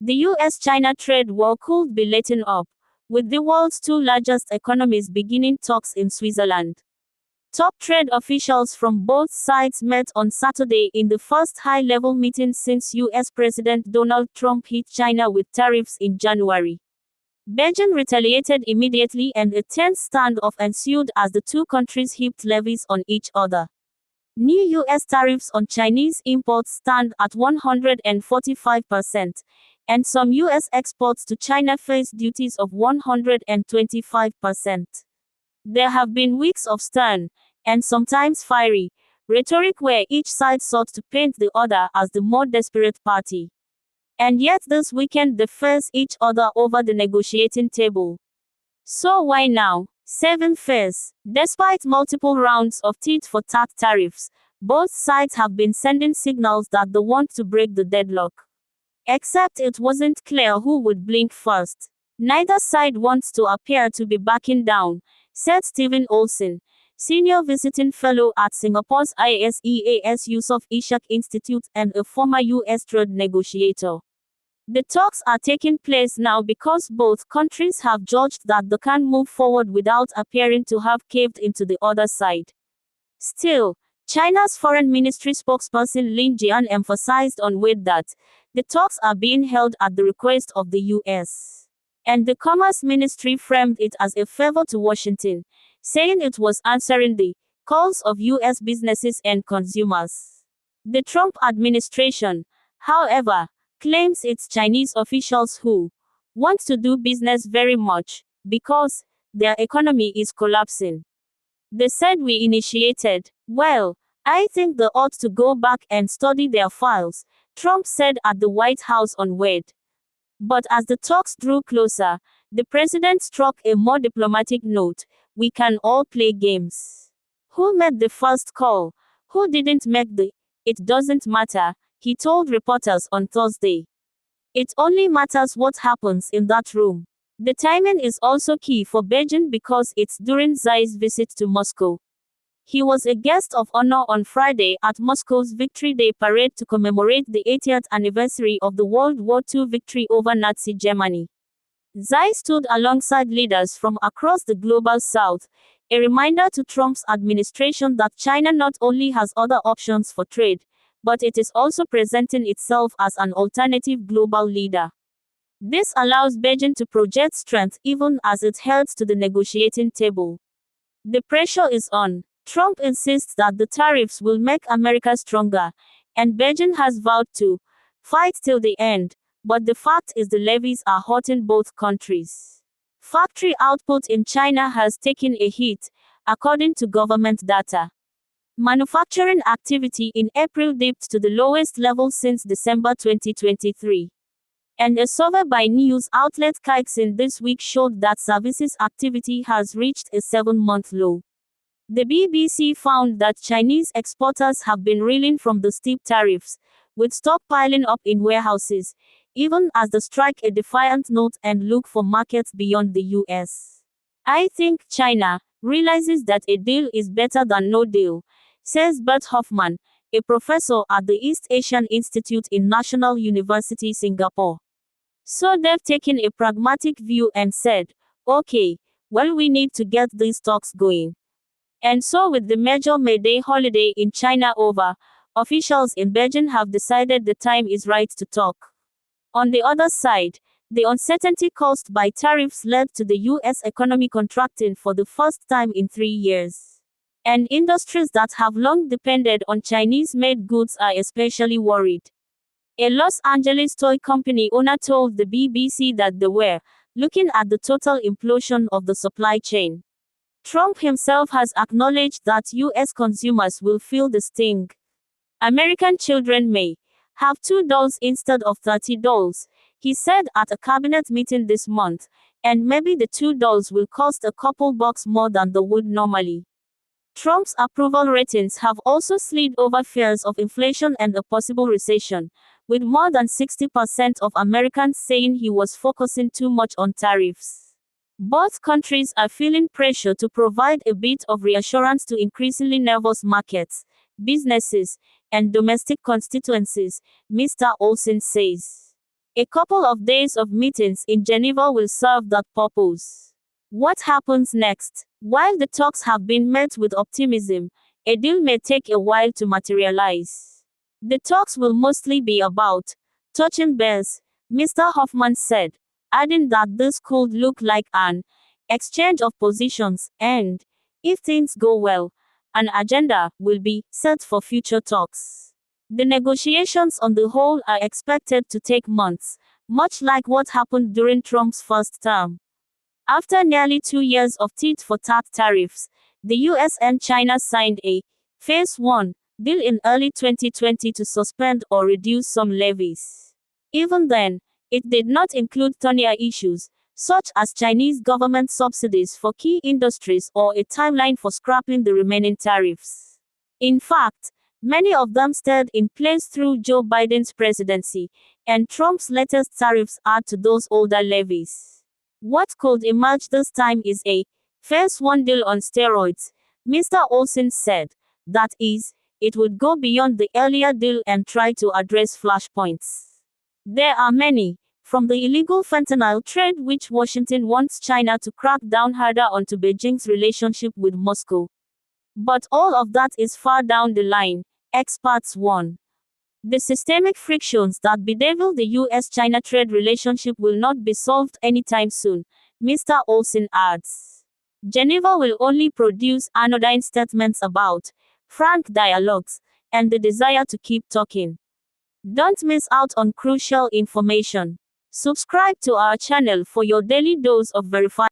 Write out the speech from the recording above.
The US-China trade war could be letting up, with the world's two largest economies beginning talks in Switzerland. Top trade officials from both sides met on Saturday in the first high-level meeting since US President Donald Trump hit China with tariffs in January. Beijing retaliated immediately and a tense standoff ensued as the two countries heaped levies on each other. New U.S. tariffs on Chinese imports stand at 145%, and some U.S. exports to China face duties of 125%. There have been weeks of stern, and sometimes fiery, rhetoric where each side sought to paint the other as the more desperate party. And yet this weekend they face each other over the negotiating table. So why now? 7 Phase. Despite multiple rounds of tit-for-tat tariffs, both sides have been sending signals that they want to break the deadlock. Except it wasn't clear who would blink first. Neither side wants to appear to be backing down, said Stephen Olsen, senior visiting fellow at Singapore's ISEAS Yusof Ishak Institute and a former U.S. trade negotiator. The talks are taking place now because both countries have judged that they can't move forward without appearing to have caved into the other side. Still, China's foreign ministry spokesperson Lin Jian emphasized on Wednesday that the talks are being held at the request of the U.S. And the Commerce Ministry framed it as a favor to Washington, saying it was answering the calls of U.S. businesses and consumers. The Trump administration, however, claims it's Chinese officials who want to do business very much because their economy is collapsing. They said we initiated. Well, I think they ought to go back and study their files, Trump said at the White House on Wednesday. But as the talks drew closer, the president struck a more diplomatic note. We can all play games. Who made the first call? Who didn't make the? It doesn't matter, he told reporters on Thursday. It only matters what happens in that room. The timing is also key for Beijing because it's during Xi's visit to Moscow. He was a guest of honor on Friday at Moscow's Victory Day parade to commemorate the 80th anniversary of the World War II victory over Nazi Germany. Xi stood alongside leaders from across the global south, a reminder to Trump's administration that China not only has other options for trade, but it is also presenting itself as an alternative global leader. This allows Beijing to project strength even as it heads to the negotiating table. The pressure is on. Trump insists that the tariffs will make America stronger, and Beijing has vowed to fight till the end, but the fact is the levies are hurting both countries. Factory output in China has taken a hit, according to government data. Manufacturing activity in April dipped to the lowest level since December 2023. And a survey by news outlet Caixin this week showed that services activity has reached a 7-month low. The BBC found that Chinese exporters have been reeling from the steep tariffs, with stock piling up in warehouses, even as they strike a defiant note and look for markets beyond the US. I think China realizes that a deal is better than no deal, says Bert Hoffman, a professor at the East Asian Institute in National University, Singapore. So they've taken a pragmatic view and said, okay, well, we need to get these talks going. And so with the major May Day holiday in China over, officials in Beijing have decided the time is right to talk. On the other side, the uncertainty caused by tariffs led to the U.S. economy contracting for the first time in 3 years. And industries that have long depended on Chinese-made goods are especially worried. A Los Angeles toy company owner told the BBC that they were looking at the total implosion of the supply chain. Trump himself has acknowledged that U.S. consumers will feel the sting. American children may have $2 instead of $30, he said at a cabinet meeting this month, and maybe the $2 will cost a couple bucks more than they would normally. Trump's approval ratings have also slid over fears of inflation and a possible recession, with more than 60% of Americans saying he was focusing too much on tariffs. Both countries are feeling pressure to provide a bit of reassurance to increasingly nervous markets, businesses, and domestic constituencies, Mr. Olsen says. A couple of days of meetings in Geneva will serve that purpose. What happens next? While the talks have been met with optimism, a deal may take a while to materialize. The talks will mostly be about touching base, Mr. Hoffman said, adding that this could look like an exchange of positions, and, if things go well, an agenda will be set for future talks. The negotiations on the whole are expected to take months, much like what happened during Trump's first term. After nearly 2 years of tit-for-tat tariffs, the US and China signed a Phase 1 deal in early 2020 to suspend or reduce some levies. Even then, it did not include thornier issues, such as Chinese government subsidies for key industries or a timeline for scrapping the remaining tariffs. In fact, many of them stayed in place through Joe Biden's presidency, and Trump's latest tariffs add to those older levies. What could emerge this time is a Phase 1 deal on steroids, Mr. Olsen said. That is, it would go beyond the earlier deal and try to address flashpoints. There are many, from the illegal fentanyl trade, which Washington wants China to crack down harder onto Beijing's relationship with Moscow. But all of that is far down the line, experts warn. The systemic frictions that bedevil the US-China trade relationship will not be solved anytime soon, Mr. Olsen adds. Geneva will only produce anodyne statements about frank dialogues and the desire to keep talking. Don't miss out on crucial information. Subscribe to our channel for your daily dose of verified